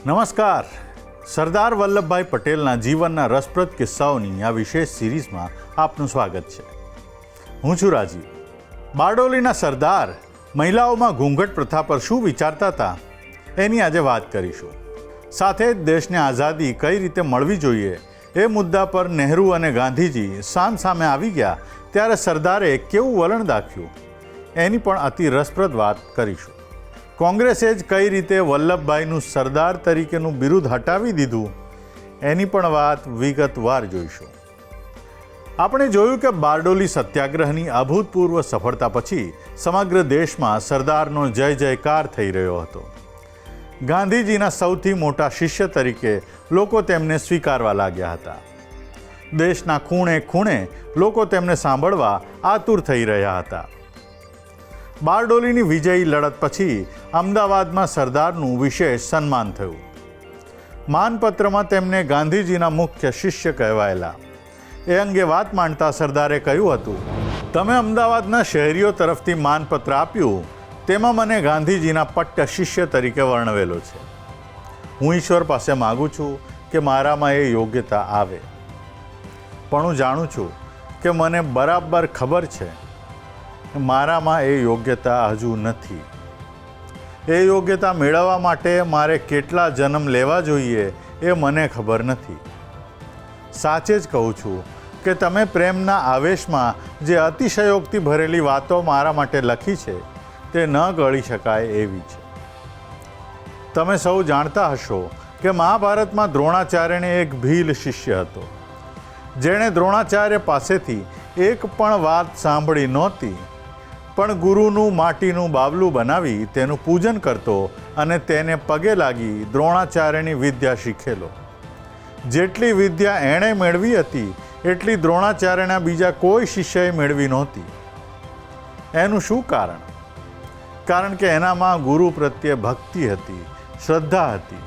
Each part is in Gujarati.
નમસ્કાર. સરદાર વલ્લભભાઈ પટેલના જીવનના રસપ્રદ કિસ્સાઓની આ વિશેષ સિરીઝમાં આપનું સ્વાગત છે. હું છું રાજીવ. બારડોલીના સરદાર મહિલાઓમાં ઘૂંઘટ પ્રથા પર શું વિચારતા હતા એની આજે વાત કરીશું. સાથે જ દેશને આઝાદી કઈ રીતે મળવી જોઈએ એ મુદ્દા પર નહેરુ અને ગાંધીજી સામે આવી ગયા ત્યારે સરદારે કેવું વલણ દાખ્યું એની પણ અતિ રસપ્રદ વાત કરીશું. કોંગ્રેસે જ કઈ રીતે વલ્લભભાઈનું સરદાર તરીકેનું બિરુદ હટાવી દીધું એની પણ વાત વિગતવાર જોઈશું. આપણે જોયું કે બારડોલી સત્યાગ્રહની અભૂતપૂર્વ સફળતા પછી સમગ્ર દેશમાં સરદારનો જય જયકાર થઈ રહ્યો હતો. ગાંધીજીના સૌથી મોટા શિષ્ય તરીકે લોકો તેમને સ્વીકારવા લાગ્યા હતા. દેશના ખૂણે ખૂણે લોકો તેમને સાંભળવા આતુર થઈ રહ્યા હતા. બારડોલીની વિજયી લડત પછી અમદાવાદમાં સરદારનું વિશેષ સન્માન થયું. માનપત્રમાં તેમને ગાંધીજીના મુખ્ય શિષ્ય કહેવાયેલા. એ અંગે વાત માંડતા સરદારે કહ્યું હતું, તમે અમદાવાદના શહેરીઓ તરફથી માનપત્ર આપ્યું તેમાં મને ગાંધીજીના પટ્ટ શિષ્ય તરીકે વર્ણવેલો છે. હું ઈશ્વર પાસે માગું છું કે મારામાં એ યોગ્યતા આવે, પણ હું જાણું છું કે મને બરાબર ખબર છે મારામાં એ યોગ્યતા હજુ નથી. એ યોગ્યતા મેળવવા માટે મારે કેટલા જન્મ લેવા જોઈએ એ મને ખબર નથી. સાચે જ કહું છું કે તમે પ્રેમના આવેશમાં જે અતિશયોક્તિ ભરેલી વાતો મારા માટે લખી છે તે ન ગળી શકાય એવી છે. તમે સૌ જાણતા હશો કે મહાભારતમાં દ્રોણાચાર્યને એક ભીલ શિષ્ય હતો, જેણે દ્રોણાચાર્ય પાસેથી એક પણ વાત સાંભળી નહોતી, પણ ગુરુનું માટીનું બાબલું બનાવી તેનું પૂજન કરતો અને તેને પગે લાગી દ્રોણાચાર્યની વિદ્યા શીખેલો. જેટલી વિદ્યા એણે મેળવી હતી એટલી દ્રોણાચાર્યના બીજા કોઈ શિષ્યએ મેળવી નહોતી. એનું શું કારણ? કારણ કે એનામાં ગુરુ પ્રત્યે ભક્તિ હતી, શ્રદ્ધા હતી,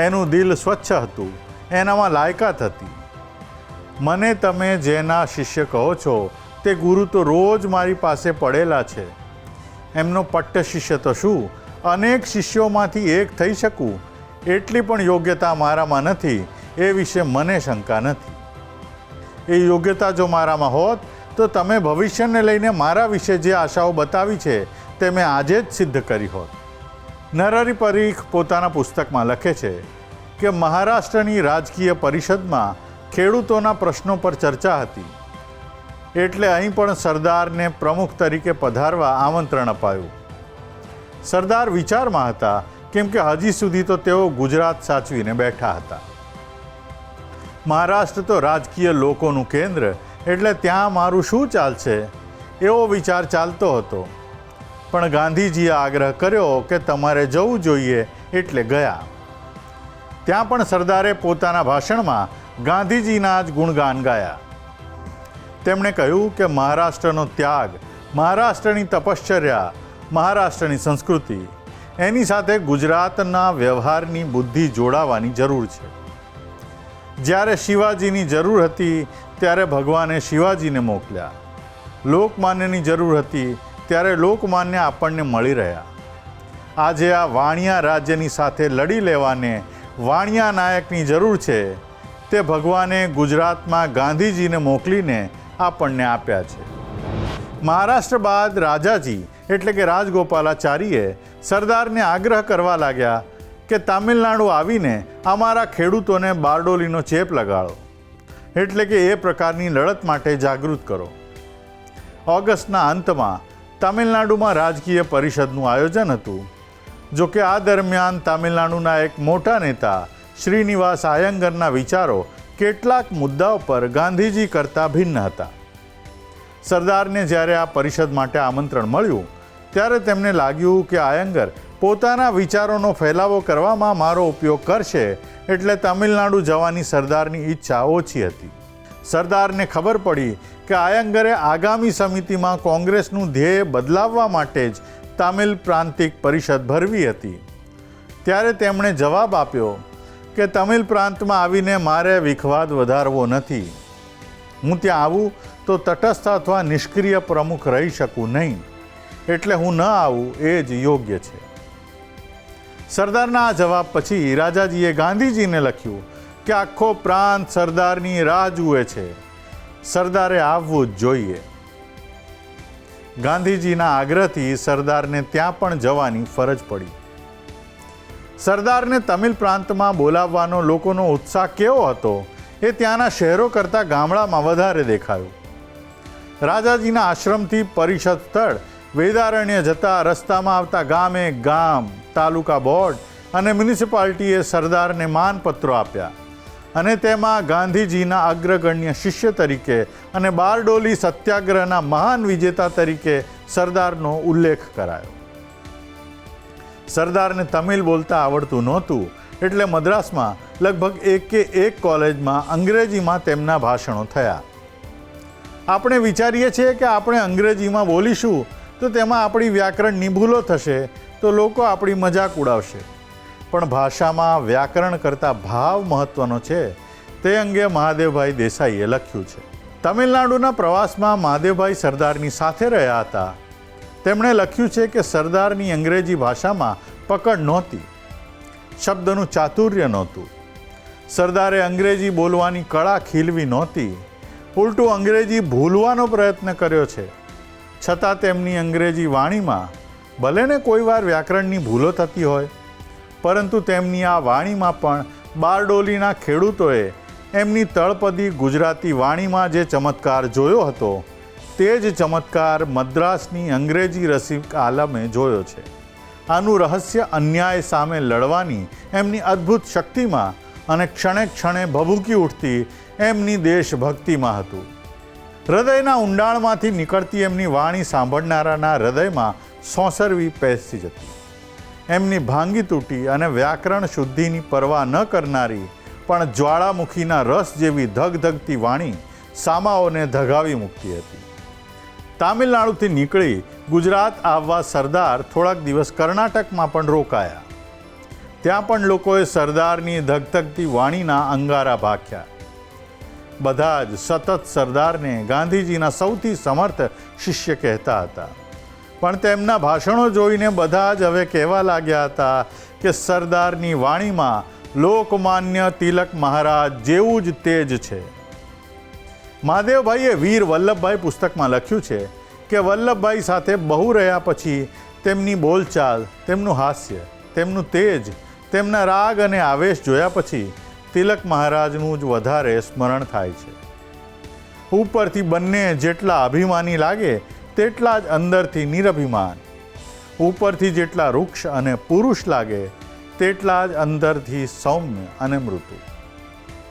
એનું દિલ સ્વચ્છ હતું, એનામાં લાયકાત હતી. મને તમે જેના શિષ્ય કહો છો તે ગુરુ તો રોજ મારી પાસે પડેલા છે. એમનો પટ્ટ શિષ્ય તો શું અનેક શિષ્યોમાંથી એક થઈ શકું એટલી પણ યોગ્યતા મારામાં નથી એ વિશે મને શંકા નથી. એ યોગ્યતા જો મારામાં હોત તો તમે ભવિષ્યને લઈને મારા વિશે જે આશાઓ બતાવી છે તે મેં આજે જ સિદ્ધ કરી હોત. નરહરી પરીખ પોતાના પુસ્તકમાં લખે છે કે મહારાષ્ટ્રની રાજકીય પરિષદમાં ખેડૂતોના પ્રશ્નો પર ચર્ચા હતી, એટલે અહીં પણ સરદારને પ્રમુખ તરીકે પધારવા આમંત્રણ અપાયું. સરદાર વિચારમાં હતા, કેમ કે હજી સુધી તો તેઓ ગુજરાત સાચવીને બેઠા હતા. મહારાષ્ટ્ર તો રાજકીય લોકોનું કેન્દ્ર, એટલે ત્યાં મારું શું ચાલશે એવો વિચાર ચાલતો હતો. પણ ગાંધીજીએ આગ્રહ કર્યો કે તમારે જવું જોઈએ એટલે ગયા. ત્યાં પણ સરદારે પોતાના ભાષણમાં ગાંધીજીના જ ગુણગાન ગાયા. તેમણે કહ્યું કે મહારાષ્ટ્રનો ત્યાગ, મહારાષ્ટ્રની તપશ્ચર્યા, મહારાષ્ટ્રની સંસ્કૃતિ, એની સાથે ગુજરાતના વ્યવહારની બુદ્ધિ જોડાવાની જરૂર છે. જ્યારે શિવાજીની જરૂર હતી ત્યારે ભગવાને શિવાજીને મોકલ્યા. લોકમાન્યની જરૂર હતી ત્યારે લોકમાન્ય આપણને મળી રહ્યા. આજે આ વાણિયા રાજ્યની સાથે લડી લેવાને વાણિયા નાયકની જરૂર છે તે ભગવાને ગુજરાતમાં ગાંધીજીને મોકલીને આપણને આપ્યા છે. મહારાષ્ટ્ર બાદ રાજાજી એટલે કે રાજગોપાલાચારીએ સરદારને આગ્રહ કરવા લાગ્યા કે તામિલનાડુ આવીને અમારા ખેડૂતોને બારડોલીનો ચેપ લગાડો, એટલે કે એ પ્રકારની લડત માટે જાગૃત કરો. ઓગસ્ટના અંતમાં તામિલનાડુમાં રાજકીય પરિષદનું આયોજન હતું. જો કે આ દરમિયાન તામિલનાડુના એક મોટા નેતા શ્રીનિવાસ આયંગરના વિચારો કેટલાક મુદ્દાઓ પર ગાંધીજી કરતાં ભિન્ન હતા. સરદારને જ્યારે આ પરિષદ માટે આમંત્રણ મળ્યું ત્યારે તેમને લાગ્યું કે આયંગર પોતાના વિચારોનો ફેલાવો કરવામાં મારો ઉપયોગ કરશે, એટલે તામિલનાડુ જવાની સરદારની ઈચ્છા ઓછી હતી. સરદારને ખબર પડી કે આયંગરે આગામી સમિતિમાં કોંગ્રેસનું ધ્યેય બદલાવવા માટે જ તામિલ પ્રાંતિક પરિષદ ભરવી હતી. ત્યારે તેમણે જવાબ આપ્યો કે તમિલ પ્રાંતમાં આવીને મારે વિખવાદ વધારવો નથી. હું ત્યાં આવું તો તટસ્થ અથવા નિષ્ક્રિય પ્રમુખ રહી શકું નહીં, એટલે હું ન આવું એ જ યોગ્ય છે. સરદારના આ જવાબ પછી રાજાજીએ ગાંધીજીને લખ્યું કે આખો પ્રાંત સરદારની રાહ જુએ છે, સરદારે આવવું જ જોઈએ. ગાંધીજીના આગ્રહથી સરદારને ત્યાં પણ જવાની ફરજ પડી. સરદારને તમિલ પ્રાંતમાં બોલાવવાનો લોકોનો ઉત્સાહ કેવો હતો એ ત્યાંના શહેરો કરતાં ગામડામાં વધારે દેખાયું. રાજાજીના આશ્રમથી પરિષદ સ્થળ વેદારણ્ય જતા રસ્તામાં આવતા ગામે ગામ, તાલુકા બોર્ડ અને મ્યુનિસિપાલિટીએ સરદારને માનપત્રો આપ્યા અને તેમાં ગાંધીજીના અગ્રગણ્ય શિષ્ય તરીકે અને બારડોલી સત્યાગ્રહના મહાન વિજેતા તરીકે સરદારનો ઉલ્લેખ કરાયો. સરદારને તમિલ બોલતા આવડતું નહોતું એટલે મદ્રાસમાં લગભગ એક કોલેજમાં અંગ્રેજીમાં તેમના ભાષણો થયા. આપણે વિચારીએ છીએ કે આપણે અંગ્રેજીમાં બોલીશું તો તેમાં આપણી વ્યાકરણની ભૂલો થશે તો લોકો આપણી મજાક ઉડાવશે, પણ ભાષામાં વ્યાકરણ કરતાં ભાવ મહત્ત્વનો છે તે અંગે મહાદેવભાઈ દેસાઈએ લખ્યું છે. તમિલનાડુના પ્રવાસમાં મહાદેવભાઈ સરદારની સાથે રહ્યા હતા. તેમણે લખ્યું છે કે સરદારની અંગ્રેજી ભાષામાં પકડ નહોતી, શબ્દનું ચાતુર્ય નહોતું. સરદારે અંગ્રેજી બોલવાની કળા ખીલવી નહોતી, ઉલટું અંગ્રેજી ભૂલવાનો પ્રયત્ન કર્યો છે. છતાં તેમની અંગ્રેજી વાણીમાં ભલે ને કોઈ વાર વ્યાકરણની ભૂલો થતી હોય, પરંતુ તેમની આ વાણીમાં પણ બારડોલીના ખેડૂતોએ એમની તળપદી ગુજરાતી વાણીમાં જે ચમત્કાર જોયો હતો તે જ ચમત્કાર મદ્રાસની અંગ્રેજી રસિક આલમે જોયો છે. આનું રહસ્ય અન્યાય સામે લડવાની એમની અદ્ભુત શક્તિમાં અને ક્ષણે ક્ષણે ભભૂકી ઉઠતી એમની દેશભક્તિમાં હતું. હૃદયના ઊંડાણમાંથી નીકળતી એમની વાણી સાંભળનારાના હૃદયમાં સોંસરવી પેસી જતી. એમની ભાંગી તૂટી અને વ્યાકરણ શુદ્ધિની પરવા ન કરનારી પણ જ્વાળામુખીના રસ જેવી ધગધગતી વાણી સામાઓને ધગાવી મૂકતી હતી. તામિલનાડુથી નીકળી ગુજરાત આવવા સરદાર થોડાક દિવસ કર્ણાટકમાં પણ રોકાયા. ત્યાં પણ લોકોએ સરદારની ધગધગતી વાણીના અંગારા ભાખ્યા. બધા જ સતત સરદારને ગાંધીજીના સૌથી સમર્થ શિષ્ય કહેતા હતા, પણ તેમના ભાષણો જોઈને બધા જ હવે કહેવા લાગ્યા હતા કે સરદારની વાણીમાં લોકમાન્ય તિલક મહારાજ જેવું જ તેજ છે. મહાદેવભાઈએ વીર વલ્લભભાઈ પુસ્તકમાં લખ્યું છે કે વલ્લભભાઈ સાથે બહુ રહ્યા પછી તેમની બોલચાલ, તેમનું હાસ્ય, તેમનું તેજ, તેમના રાગ અને આવેશ જોયા પછી તિલક મહારાજનું જ વધારે સ્મરણ થાય છે. ઉપરથી બંને જેટલા અભિમાની લાગે તેટલા જ અંદરથી નિરભિમાન, ઉપરથી જેટલા વૃક્ષ અને પુરુષ લાગે તેટલા જ અંદરથી સૌમ્ય અને મૃદુ,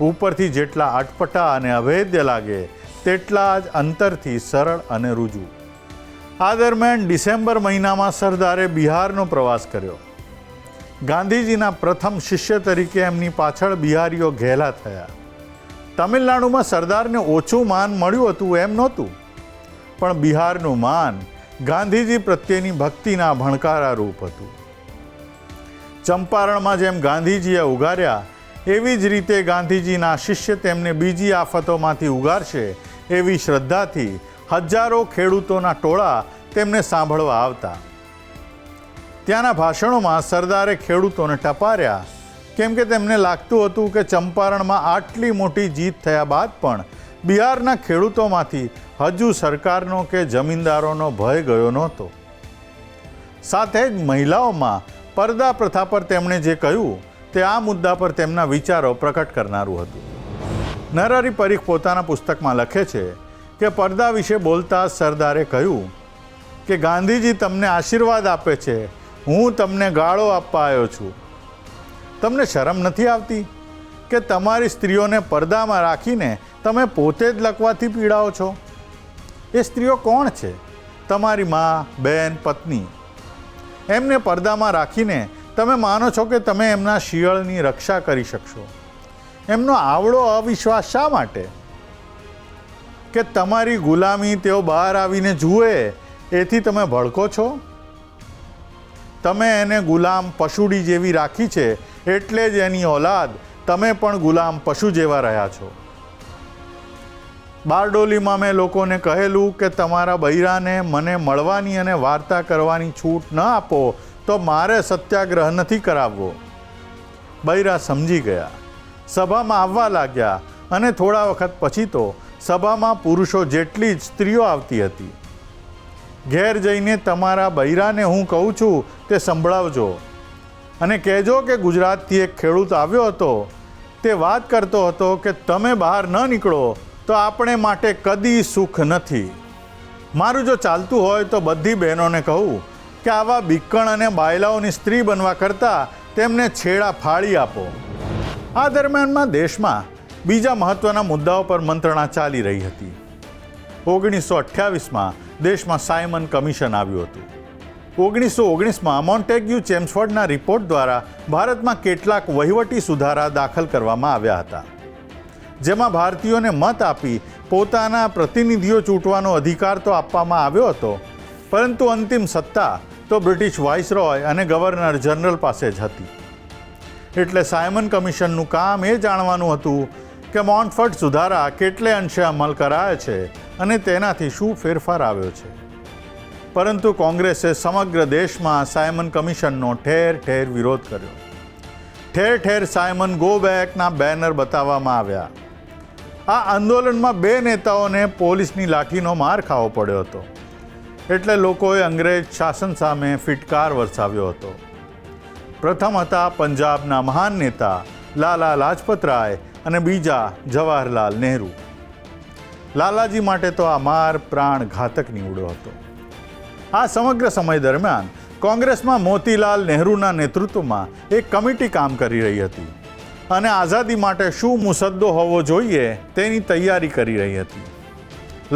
ઉપરથી જેટલા અટપટા અને અભેદ્ય લાગે તેટલા જ અંતરથી સરળ અને રુજુ. આ દરમિયાન ડિસેમ્બર મહિનામાં સરદારે બિહારનો પ્રવાસ કર્યો. ગાંધીજીના પ્રથમ શિષ્ય તરીકે એમની પાછળ બિહારીઓ ઘેલા થયા. તમિલનાડુમાં સરદારને ઓછું માન મળ્યું હતું એમ નહોતું, પણ બિહારનું માન ગાંધીજી પ્રત્યેની ભક્તિના ભણકારા રૂપ હતું. ચંપારણમાં જેમ ગાંધીજીએ ઉગાર્યા એવી જ રીતે ગાંધીજીના શિષ્ય તેમને બીજી આફતોમાંથી ઉગારશે એવી શ્રદ્ધાથી હજારો ખેડૂતોના ટોળા તેમને સાંભળવા આવતા. ત્યાંના ભાષણોમાં સરદારે ખેડૂતોને ટપાર્યા, કેમ કે તેમને લાગતું હતું કે ચંપારણમાં આટલી મોટી જીત થયા બાદ પણ બિહારના ખેડૂતોમાંથી હજુ સરકારનો કે જમીનદારોનો ભય ગયો નહોતો. સાથે જ મહિલાઓમાં પડદા પ્રથા પર તેમણે જે કહ્યું તે આ મુદ્દા પર તેમના વિચારો પ્રકટ કરનારું હતું. નરહરી પરીખ પોતાના પુસ્તકમાં લખે છે કે પડદા વિશે બોલતા સરદારે કહ્યું કે ગાંધીજી તમને આશીર્વાદ આપે છે, હું તમને ગાળો આપવા આવ્યો છું. તમને શરમ નથી આવતી કે તમારી સ્ત્રીઓને પડદામાં રાખીને તમે પોતે જ લકવાથી પીડાઓ છો? એ સ્ત્રીઓ કોણ છે? તમારી મા, બહેન, પત્ની. એમને પડદામાં રાખીને તમે માનો છો કે તમે એમના શિયળની રક્ષા કરી શકશો. એમનો આવડો અવિશ્વાસ શા માટે? કે તમારી ગુલામી તેઓ બહાર આવીને જુએ એથી તમે ભડકો છો? તમે એને ગુલામ પશુડી જેવી રાખી છે એટલે જ એની ઓલાદ તમે પણ ગુલામ પશુ જેવા રહ્યા છો. બારડોલીમાં મેં લોકોને કહેલું કે તમારા બૈરાને મને મળવાની અને વાર્તા કરવાની છૂટ ન આપો તો મારે સત્યાગ્રહ નથી કરાવવો. બૈરા સમજી ગયા, સભામાં આવવા લાગ્યા અને થોડા વખત પછી તો સભામાં પુરુષો જેટલી જ સ્ત્રીઓ આવતી હતી. ઘેર જઈને તમારા બૈરાને હું કહું છું તે સંભળાવજો અને કહેજો કે ગુજરાતથી એક ખેડૂત આવ્યો હતો. તે વાત કરતો હતો કે તમે બહાર ન નીકળો તો આપણે માટે કદી સુખ નથી. મારું જો ચાલતું હોય તો બધી બહેનોને કહું કે આવા બીકણ અને બાયલાઓની સ્ત્રી બનવા કરતાં તેમને છેડા ફાળી આપો. આ દરમિયાનમાં દેશમાં બીજા મહત્ત્વના મુદ્દાઓ પર મંત્રણા ચાલી રહી હતી. 1928માં દેશમાં સાયમન કમિશન આવ્યું હતું. 1919માં મોન્ટેગ્યુ ચેમ્સફોર્ડના રિપોર્ટ દ્વારા ભારતમાં કેટલાક વહીવટી સુધારા દાખલ કરવામાં આવ્યા હતા, જેમાં ભારતીયોને મત આપી પોતાના પ્રતિનિધિઓ ચૂંટવાનો અધિકાર તો આપવામાં આવ્યો હતો, પરંતુ અંતિમ સત્તા તો બ્રિટિશ વાઇસરોય અને ગવર્નર જનરલ પાસે જ હતી. એટલે સાયમન કમિશનનું કામ એ જાણવાનું હતું કે મોન્ટફર્ટ સુધારા કેટલે અંશે અમલ કરાયા છે અને તેનાથી શું ફેરફાર આવ્યો છે. પરંતુ કોંગ્રેસે સમગ્ર દેશમાં સાયમન કમિશનનો ઠેર ઠેર વિરોધ કર્યો. ઠેર ઠેર સાયમન ગો બેકના બેનર બતાવવામાં આવ્યા. આ આંદોલનમાં 2 નેતાઓને પોલીસની લાઠીનો માર ખાવો પડ્યો હતો. એટલે લોકોએ અંગ્રેજ શાસન સામે ફિટકાર વરસાવ્યો હતો. પ્રથમ હતા પંજાબના મહાન નેતા લાલા લાજપત રાય અને બીજા જવાહરલાલ નહેરુ. લાલાજી માટે તો આ માર પ્રાણ ઘાતક નીવડ્યો હતો. આ સમગ્ર સમય દરમિયાન કોંગ્રેસમાં મોતીલાલ નહેરુના નેતૃત્વમાં એક કમિટી કામ કરી રહી હતી અને આઝાદી માટે શું મુસદ્દો હોવો જોઈએ તેની તૈયારી કરી રહી હતી.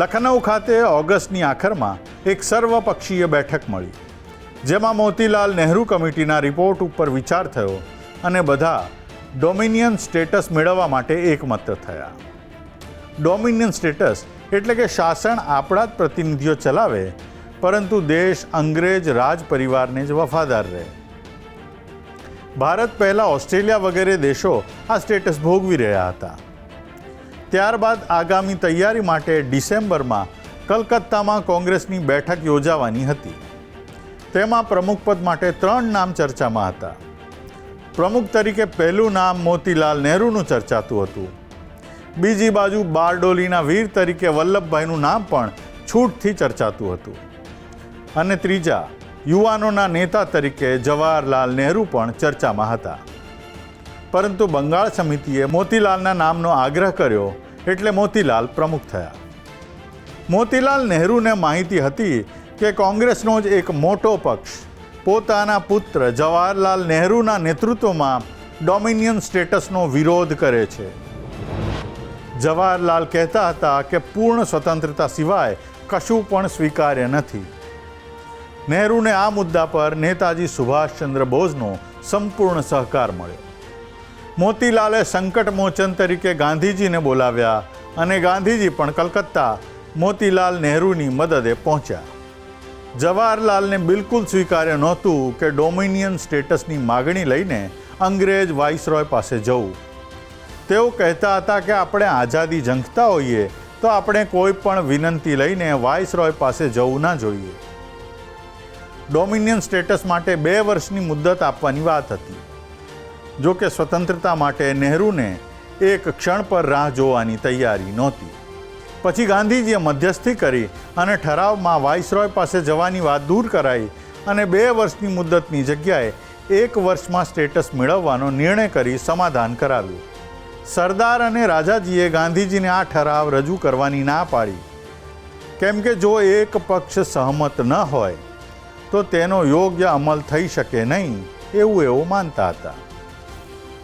લખનઉ ખાતે ઓગસ્ટની આખરમાં એક સર્વપક્ષીય બેઠક મળી, જેમાં મોતીલાલ નહેરુ કમિટીના રિપોર્ટ ઉપર વિચાર થયો અને બધા ડોમિનિયન સ્ટેટસ મેળવવા માટે એકમત થયા. ડોમિનિયન સ્ટેટસ એટલે કે શાસન આપણા જ પ્રતિનિધિઓ ચલાવે, પરંતુ દેશ અંગ્રેજ રાજ પરિવારને જ વફાદાર રહે. ભારત પહેલાં ઓસ્ટ્રેલિયા વગેરે દેશો આ સ્ટેટસ ભોગવી રહ્યા હતા. ત્યારબાદ આગામી તૈયારી માટે ડિસેમ્બરમાં કલકત્તામાં કોંગ્રેસની બેઠક યોજાવાની હતી. તેમાં પ્રમુખપદ માટે 3 નામ ચર્ચામાં હતા. પ્રમુખ તરીકે પહેલું નામ મોતીલાલ નહેરુનું ચર્ચાતું હતું. બીજી બાજુ બારડોલીના વીર તરીકે વલ્લભભાઈનું નામ પણ છૂટથી ચર્ચાતું હતું. અને ત્રીજા યુવાનોના નેતા તરીકે જવાહરલાલ નહેરુ પણ ચર્ચામાં હતા. પરંતુ બંગાળ સમિતિએ મોતીલાલના નામનો આગ્રહ કર્યો એટલે મોતીલાલ પ્રમુખ થયા. મોતીલાલ નહેરુને માહિતી હતી કે કોંગ્રેસનો જ એક મોટો પક્ષ પોતાના પુત્ર જવાહરલાલ નહેરુના નેતૃત્વમાં ડોમિનિયન સ્ટેટસનો વિરોધ કરે છે. જવાહરલાલ કહેતા હતા કે પૂર્ણ સ્વતંત્રતા સિવાય કશું પણ સ્વીકાર્ય નથી. નહેરુને આ મુદ્દા પર નેતાજી સુભાષચંદ્ર બોઝનો સંપૂર્ણ સહકાર મળ્યો. મોતીલાલે સંકટમોચન તરીકે ગાંધીજીને બોલાવ્યા અને ગાંધીજી પણ કલકત્તા મોતીલાલ નહેરુની મદદે પહોંચ્યા. જવાહરલાલને બિલકુલ સ્વીકાર્ય નહોતું કે ડોમિનિયન સ્ટેટસની માગણી લઈને અંગ્રેજ વાઇસરોય પાસે જવું. તેઓ કહેતા હતા કે આપણે આઝાદી ઝંખતા હોઈએ તો આપણે કોઈ પણ વિનંતી લઈને વાઇસરોય પાસે જવું ના જોઈએ. ડોમિનિયન સ્ટેટસ માટે 2 વર્ષની મુદ્દત આપવાની વાત હતી. જો કે સ્વતંત્રતા માટે નહેરુને એક ક્ષણ પર રાહ જોવાની તૈયારી નહોતી. પછી ગાંધીજીએ મધ્યસ્થી કરી અને ઠરાવમાં વાઇસરોય પાસે જવાની વાત દૂર કરાઈ અને 2 વર્ષની મુદ્દતની જગ્યાએ 1 વર્ષમાં સ્ટેટસ મેળવવાનો નિર્ણય કરી સમાધાન કરાવ્યું. સરદાર અને રાજાજીએ ગાંધીજીને આ ઠરાવ રજૂ કરવાની ના પાડી, કેમ કે જો એક પક્ષ સહમત ન હોય તો તેનો યોગ્ય અમલ થઈ શકે નહીં એવું માનતા હતા.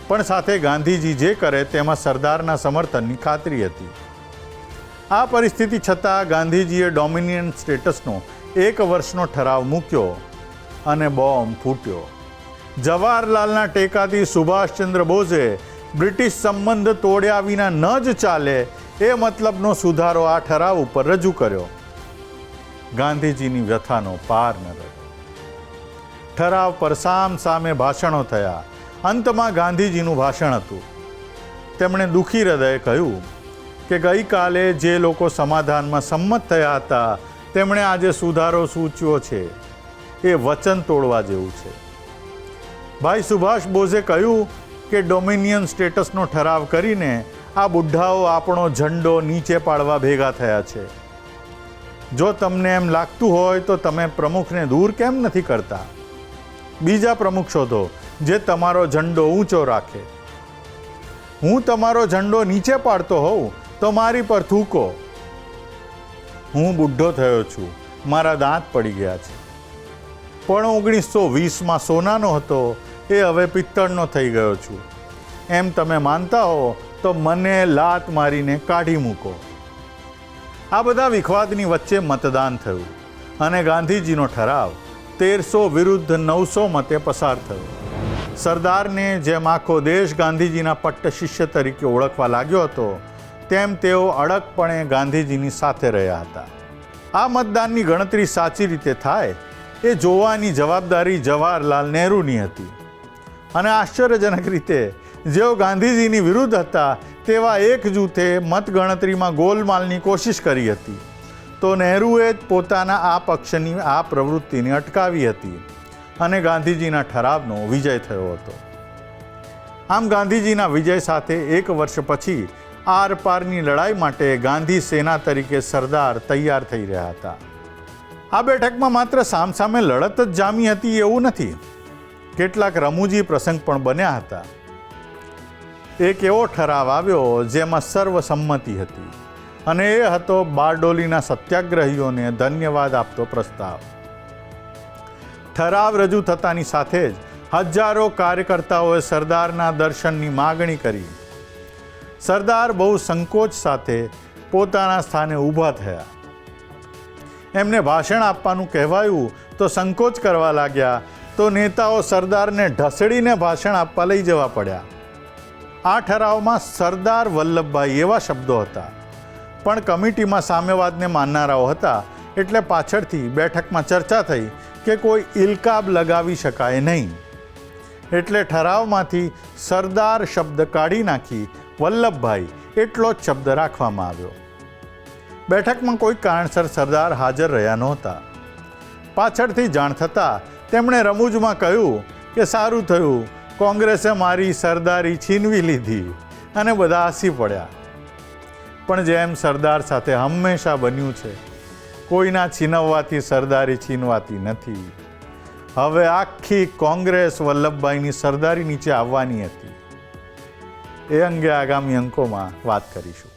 પણ સાથે ગાંધીજી જે કરે તેમાં સરદારના સમર્થનની ખાતરી હતી. આ પરિસ્થિતિ છતાં ગાંધીજીએ ડોમિનિયન સ્ટેટસનો 1 વર્ષનો ઠરાવ મૂક્યો અને બોમ્બ ફૂટ્યો. જવાહરલાલના ટેકાથી સુભાષચંદ્ર બોઝે બ્રિટિશ સંબંધ તોડ્યા વિના ન જ ચાલે એ મતલબનો સુધારો આ ઠરાવ ઉપર રજૂ કર્યો. ગાંધીજીની વ્યથાનો પાર ન રહ્યો. ઠરાવ પર સામે ભાષણો થયા. અંતમાં ગાંધીજીનું ભાષણ હતું. તેમણે દુઃખી હૃદયે કહ્યું કે ગઈકાલે જે લોકો સમાધાનમાં સંમત થયા હતા તેમણે આજે સુધારો સૂચ્યો છે. એ વચન તોડવા જેવું છે. ભાઈ સુભાષ બોઝે કહ્યું કે ડોમિનિયન સ્ટેટસનો ઠરાવ કરીને આ બુઢ્ઢાઓ આપણો ઝંડો નીચે પાડવા ભેગા થયા છે. જો તમને એમ લાગતું હોય તો તમે પ્રમુખને દૂર કેમ નથી કરતા? બીજા પ્રમુખ શોધો જે તમારો ઝંડો ઊંચો રાખે. હું તમારો ઝંડો નીચે પાડતો હોઉં તો મારી પર થૂકો. હું બુઢ્ઢો થયો છું, મારા દાંત પડી ગયા છે, પણ 1920માં સોનાનો હતો એ હવે પિત્તળનો થઈ ગયો છું. એમ તમે માનતા હો તો મને લાત મારીને કાઢી મૂકો. આ બધા વિખવાદની વચ્ચે મતદાન થયું અને ગાંધીજીનો ઠરાવ 1300 વિરુદ્ધ 900 મતે પસાર થયો. સરદારને જેમ આખો દેશ ગાંધીજીના પટ્ટ શિષ્ય તરીકે ઓળખવા લાગ્યો હતો, તેમ તેઓ અડગપણે ગાંધીજીની સાથે રહ્યા હતા. આ મતદાનની ગણતરી સાચી રીતે થાય એ જોવાની જવાબદારી જવાહરલાલ નહેરુની હતી. અને આશ્ચર્યજનક રીતે જેઓ ગાંધીજીની વિરુદ્ધ હતા તેવા એક જૂથે મતગણતરીમાં ગોલમાલની કોશિશ કરી હતી, તો નહેરુએ જ પોતાના આ પક્ષની આ પ્રવૃત્તિને અટકાવી હતી અને ગાંધીજીના ઠરાવનો વિજય થયો હતો. આમ ગાંધીજીના વિજય સાથે એક વર્ષ પછી આરપારની લડાઈ માટે ગાંધી સેના તરીકે સરદાર તૈયાર થઈ રહ્યા હતા. આ બેઠકમાં માત્ર સામસામે લડત જ જામી હતી એવું નથી, કેટલાક રમૂજી પ્રસંગ પણ બન્યા હતા. એક એવો ઠરાવ આવ્યો જેમાં સર્વસંમતિ હતી અને એ હતો બારડોલીના સત્યાગ્રહીઓને ધન્યવાદ આપતો પ્રસ્તાવ. ઠરાવ રજૂ થતાની સાથે જ હજારો કાર્યકર્તાઓએ સરદારના દર્શનની માગણી કરી. સરદાર બહુ સંકોચ સાથે પોતાના સ્થાને ઊભા થયા. એમને ભાષણ આપવાનું કહેવાયું તો સંકોચ કરવા લાગ્યા, તો નેતાઓ સરદારને ઢસડીને ભાષણ આપવા લઈ જવા પડ્યા. આ ઠરાવમાં સરદાર વલ્લભભાઈ એવા શબ્દો હતા, પણ કમિટીમાં સામ્યવાદને માનનારાઓ હતા, એટલે પાછળથી બેઠકમાં ચર્ચા થઈ કે કોઈ ઇલકાબ લગાવી શકાય નહીં, એટલે ઠરાવમાંથી સરદાર શબ્દ કાઢી નાખી વલ્લભભાઈ એટલો જ શબ્દ રાખવામાં આવ્યો. બેઠકમાં કોઈ કારણસર સરદાર હાજર રહ્યા નહોતા. પાછળથી જાણ થતાં તેમણે રમૂજમાં કહ્યું કે સારું થયું, કોંગ્રેસે મારી સરદારી છીનવી લીધી, અને બધા હસી પડ્યા. પણ જેમ સરદાર સાથે હંમેશા બન્યું છે, કોઈના છીનવવાથી સરદારી છીનવાતી નથી. હવે આખી કોંગ્રેસ વલ્લભભાઈની સરદારી નીચે આવવાની હતી. એ અંગે આગામી અંકોમાં વાત કરીશું.